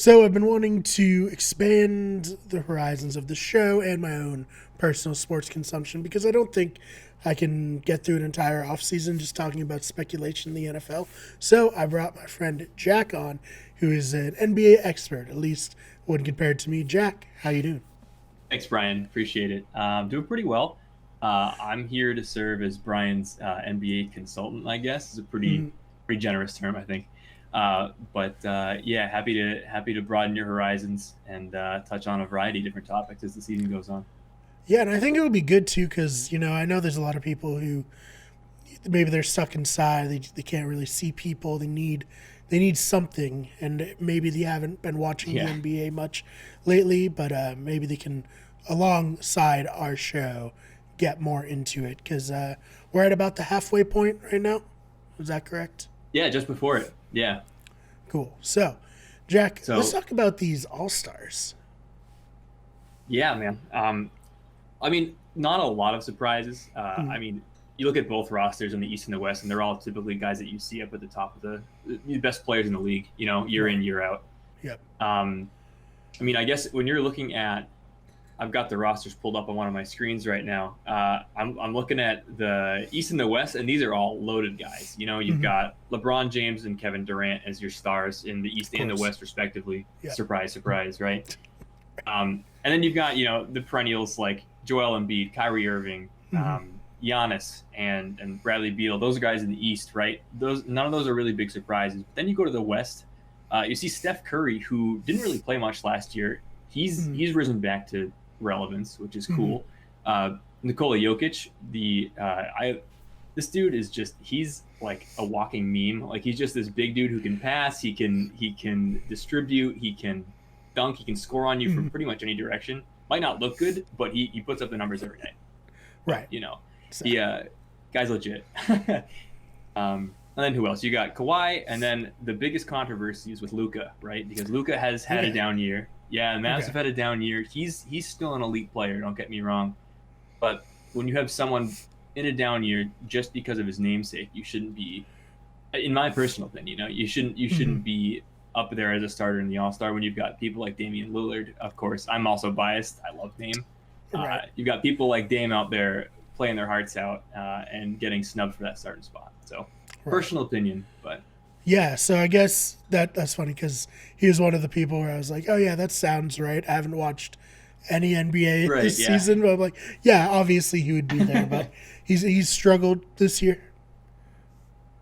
So I've been wanting to expand the horizons of the show and my own personal sports consumption because I don't think I can get through an entire offseason just talking about speculation in the NFL. So I brought my friend Jack on, who is an NBA expert, at least when compared to me. Jack, how you doing? Thanks, Brian. Appreciate it. Doing pretty well. I'm here to serve as Brian's NBA consultant. I guess is a pretty generous term, I think. But yeah, happy to broaden your horizons and touch on a variety of different topics as the season goes on. Yeah, and I think it would be good too because, I know there's a lot of people who maybe they're stuck inside. They can't really see people. They need something, and maybe they haven't been watching the Yeah, NBA much lately. But maybe they can, alongside our show, get more into it because we're at about the halfway point right now. Is that correct? yeah, just before it. Yeah. Cool. So, Jack, let's So talk about these All Stars. yeah, man. I mean, not a lot of surprises. I mean, you look at both rosters in the East and the West, and they're all typically guys that you see up at the top of the best players in the league. Year Right. in, year out. Yep. Um, I mean, I guess when you're looking at, I've got the rosters pulled up on one of my screens right now. I'm looking at the East and the West, and these are all loaded guys. You've Of got LeBron James and Kevin Durant as your stars in the East and the course. West, respectively. Yep. Surprise, surprise, right? And then you've got the perennials like Joel Embiid, Kyrie Irving, Hmm. Giannis, and Bradley Beal. Those are guys in the East, right? Those None of those are really big surprises. But then you go to the West, you see Steph Curry, who didn't really play much last year. Hmm. He's risen back to relevance, which is Hmm. cool. Nikola Jokic, the I this dude is just he's like a walking meme. Like he's just this big dude who can pass, he can distribute, he can dunk, he can score on you from Hmm. pretty much any direction. Might not look good, but he puts up the numbers every night. So, Right. So, the guy's legit. And then who else? You got Kawhi, and then the biggest controversy is with Luca, right? Because Luca has had a okay. down year. Yeah, and Mavs Okay. have had a down year. He's still an elite player. Don't get me wrong, but when you have someone in a down year just because of his namesake, you shouldn't be. In my personal opinion, you Hmm. shouldn't be up there as a starter in the All Star when you've got people like Damian Lillard. Of course, I'm also biased. I love Dame. Right. You've got people like Dame out there playing their hearts out and getting snubbed for that starting spot. So, Right. personal opinion, but Yeah, so I guess that's funny because he was one of the people where I was like, oh, yeah, that sounds right. I haven't watched any NBA right, this yeah, season, but I'm like, yeah, obviously he would be there, but he's struggled this year.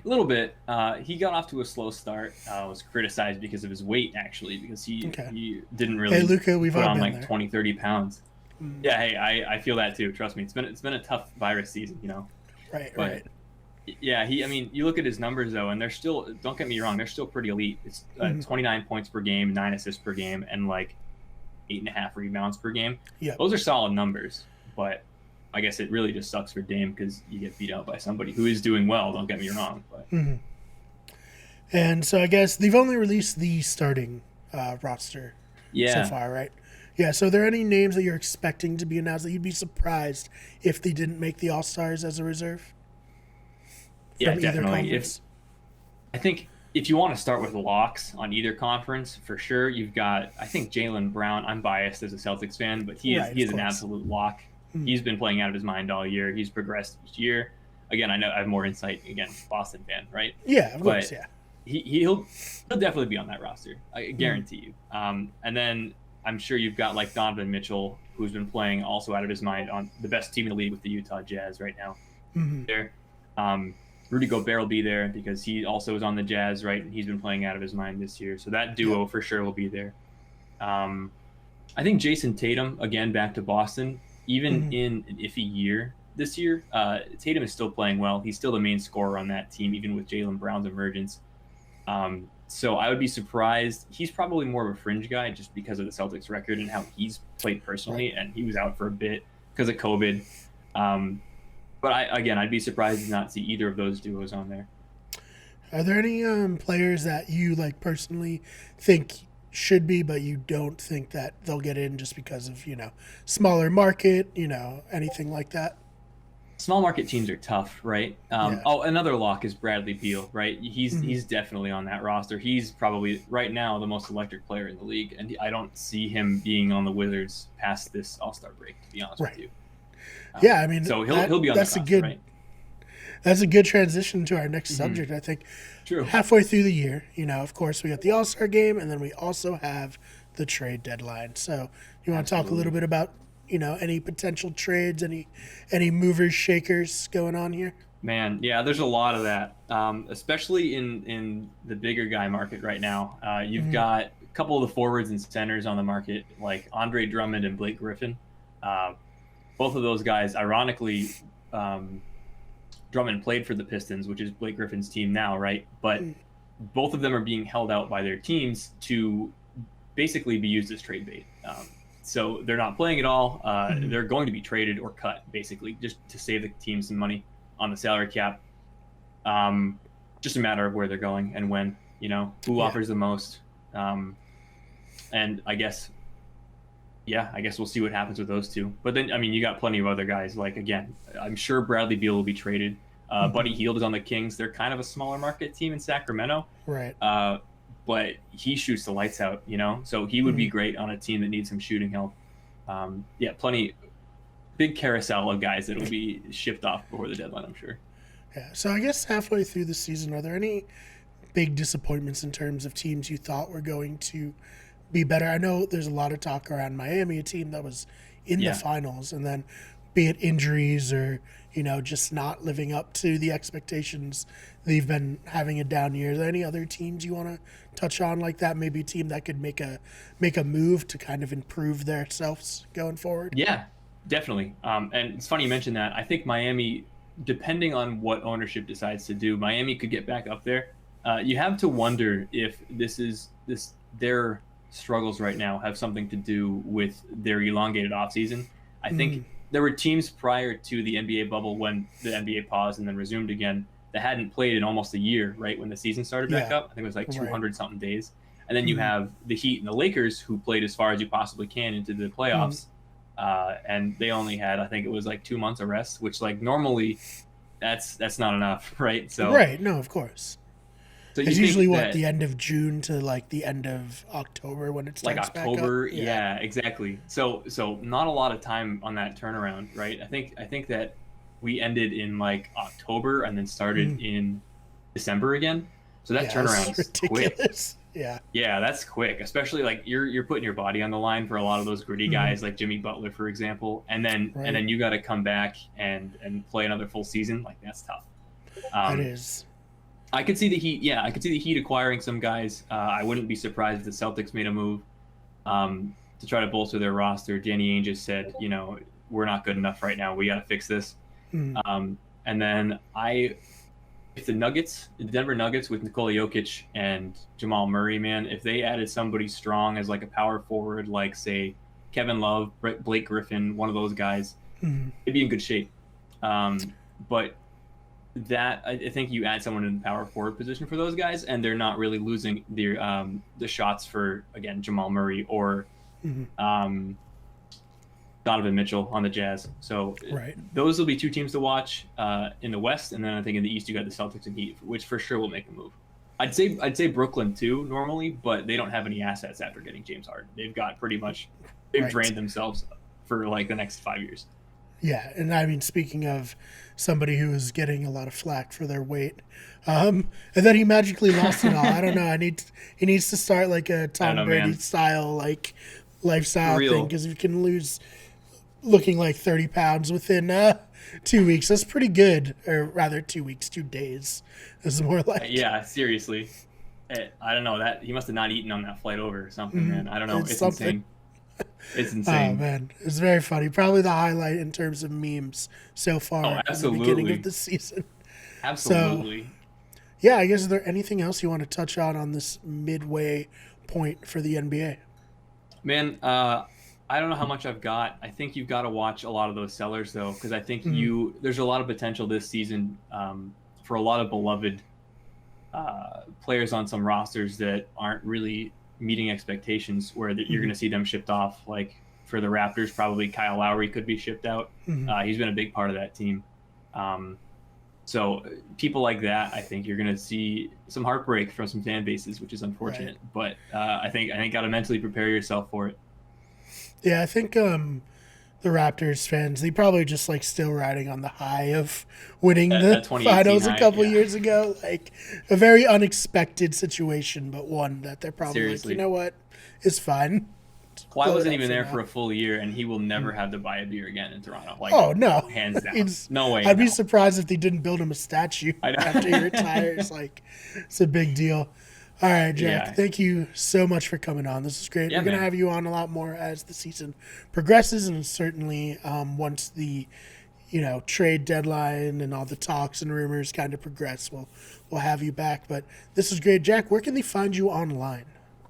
a little bit. He got off to a slow start. Was criticized because of his weight, actually, because he Okay. he didn't Hey, really Luca, we've put all on been like there. 20, 30 pounds. Mm. Yeah, hey, I feel that too. Trust me, it's been a tough virus season. Right, But right. yeah, I mean, you look at his numbers though, and they're still. Don't get me wrong, they're still pretty elite. It's Hmm. 29 points per game, 9 assists per game, and like 8.5 rebounds per game. Yep. Those are solid numbers, but I guess it really just sucks for Dame because you get beat out by somebody who is doing well. Don't get me wrong, but Hmm. And so I guess they've only released the starting roster so yeah, far, right? Yeah, so are there any names that you're expecting to be announced that you'd be surprised if they didn't make the All Stars as a reserve yeah, from either definitely. If conference? I think if you want to start with locks on either conference, for sure, you've got I think Jalen Brown. I'm biased as a Celtics fan, but he is Right, he of is an course. absolute lock. Mm. He's been playing out of his mind all year. He's progressed each year. Again, I know I have more insight. Again, Boston fan, right? Yeah, of course, But yeah. he'll definitely be on that roster. I Mm. guarantee you. And then I'm sure you've got like Donovan Mitchell, who's been playing also out of his mind on the best team in the league with the Utah Jazz right now. Hmm. There, um, Rudy Gobert will be there because he also is on the Jazz, right? And he's been playing out of his mind this year, so that Yep. duo for sure will be there. Um, I think Jason Tatum again back to Boston, even Hmm. in an iffy year this year. Tatum is still playing well. He's still the main scorer on that team, even with Jalen Brown's emergence. So I would be surprised. He's probably more of a fringe guy just because of the Celtics record and how he's played Right. personally, and he was out for a bit because of COVID. But I'd be surprised to not see either of those duos on there. Are there any players that you like personally think should be, but you don't think that they'll get in just because of smaller market, anything like that? Small market teams are tough, right? Yeah. Oh, another lock is Bradley Beal, right? Mhm. He's definitely on that roster. He's probably right now the most electric player in the league, and I don't see him being on the Wizards past this All Star break. To be honest with Right. you, Yeah, I mean so he'll be on that that's a roster, good right? transition to our next Hmm. subject. I think True. halfway through the year, of course, we got the All Star game, and then we also have the trade deadline. So, you want to talk a little Absolutely. bit about any potential trades, any movers, shakers going on here? Man, yeah, there's a lot of that, especially in the bigger guy market right now. You've Mm, got a couple of the forwards and centers on the market, like Andre Drummond and Blake Griffin. Uh, Both of those guys, ironically, um, Drummond played for the Pistons, which is Blake Griffin's team now, right? But mm, both of them are being held out by their teams to basically be used as trade bait. So they're not playing at all. mm. They're going to be traded or cut, basically, just to save the team some money on the salary cap. Just a matter of where they're going and when, who Yeah. offers the most. Um, and I guess we'll see what happens with those two. But then, I mean, you got plenty of other guys. Like, again, I'm sure Bradley Beal will be traded. Hmm. Buddy Hield is on the Kings. They're kind of a smaller market team in Sacramento, Right. uh, but he shoots the lights out, So he would be Hmm. great on a team that needs some shooting help. Yeah, plenty, big carousel of guys that will be shipped off before the deadline, I'm sure. Yeah. So I guess halfway through the season, are there any big disappointments in terms of teams you thought were going to be better? I know there's a lot of talk around Miami, a team that was in the Yeah. finals, and then be it injuries or just not living up to the expectations, they've been having a down year. Are there any other teams you want to touch on like that? Maybe a team that could make a move to kind of improve themselves going forward. Yeah, definitely. And it's funny you mentioned that. I think Miami, depending on what ownership decides to do, Miami could get back up there. You have to wonder if this their struggles right now have something to do with their elongated offseason. I Mm, think there were teams prior to the NBA bubble when the NBA paused and then resumed again that hadn't played in almost a year, right? When the season started back yeah, up, I think it was like right. 200 something days. And then you Mm, have the Heat and the Lakers who played as far as you possibly can into the mm, playoffs, and they only had, I think it was like 2 months of rest, which like normally that's not enough, right? right. No, of course. So you It's usually think what, that the end of June to like the end of October when it like starts back up. October, Yeah. yeah, exactly. So not a lot of time on that turnaround, right? I think that we ended in like October and then started Mm, in December again. So that yeah, it's turnaround's quick. ridiculous. Yeah. Yeah, that's quick, especially like you're putting your body on the line for a lot of those gritty Mm, guys like Jimmy Butler, for example, and then right. you got to come back and play another full season. Like that's tough. That Um, is. I could see the Heat. Yeah, I could see the Heat acquiring some guys. I wouldn't be surprised if the Celtics made a move to try to bolster their roster. Danny Ainge just said, we're not good enough right now. We got to fix this. Mm, And then if the Denver Nuggets with Nikola Jokic and Jamal Murray, man, if they added somebody strong as like a power forward, like say Kevin Love, Blake Griffin, one of those guys, mm, they'd be in good shape. But that I think you add someone in the power forward position for those guys, and they're not really losing the shots for again Jamal Murray or mm, um, Donovan Mitchell on the Jazz. So right. those will be two teams to watch in the West, and then I think in the East you got the Celtics and Heat, which for sure will make a move. I'd say Brooklyn too normally, but they don't have any assets after getting James Harden. They've Right. drained themselves for like the next 5 years. Yeah, and I mean, speaking of somebody who is getting a lot of flack for their weight, and then he magically lost it all. I don't know. He needs to start like a I don't Tom know, Brady man. style like For lifestyle thing, real. because if you can lose looking like 30 pounds within 2 weeks, that's pretty good. Or rather, 2 weeks, 2 days is more like. Yeah, seriously. I don't know that he must have not eaten on that flight over or something, man. I don't know. It's It's something. insane. It's Oh insane. man, it's very funny. Probably the highlight in terms of memes so Oh, far in the beginning of absolutely, the season. So absolutely, yeah, I guess is there anything else you want to touch on this midway point for the NBA? man. I don't know how much I've got. I think you've got to watch a lot of those sellers though, because I think Mm, there's a lot of potential this season for a lot of beloved players on some rosters that aren't really meeting expectations, where you're going mm, to see them shipped off. Like for the Raptors, probably Kyle Lowry could be shipped out. mm. He's been a big part of that team. So people like that, I think you're going to see some heartbreak from some fan bases, which is unfortunate. Right. But I think got to mentally prepare yourself for it. Yeah, I think the Raptors fans, they probably just like still riding on the high of winning the finals a couple years ago. Like a very unexpected situation, but one that they're probably Seriously. like, you know what, it's fine. Kawhi wasn't even there for a full year, and he will never have to buy a beer again in Toronto. Like, oh no, hands down, no way. I'd be surprised if they didn't build him a statue after he retires. Like, it's a big deal. All right, Jack, thank you so much for coming on. This is great. We're going to have you on a lot more as the season progresses, and certainly once the trade deadline and all the talks and rumors kind of progress, we'll have you back. But this is great. Jack, where can they find you online?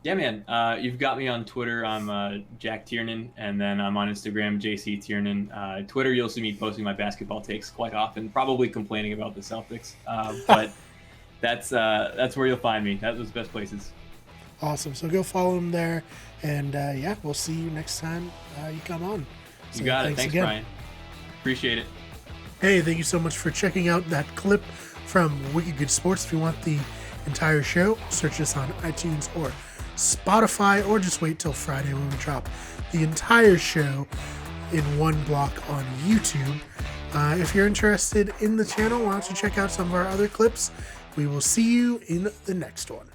Yeah, man. You've got me on Twitter. I'm Jack Tiernan, and then I'm on Instagram, JC Tiernan. Twitter, you'll see me posting my basketball takes quite often, probably complaining about the Celtics. But that's where you'll find me. That's the best places. Awesome. So go follow him there, and we'll see you next time you come on. So you got it. Thanks, again. Brian. Appreciate it. Hey, thank you so much for checking out that clip from Wicked Good Sports. If you want the entire show, search us on iTunes or Spotify, or just wait till Friday when we drop the entire show in one block on YouTube. If you're interested in the channel, why don't you check out some of our other clips? We will see you in the next one.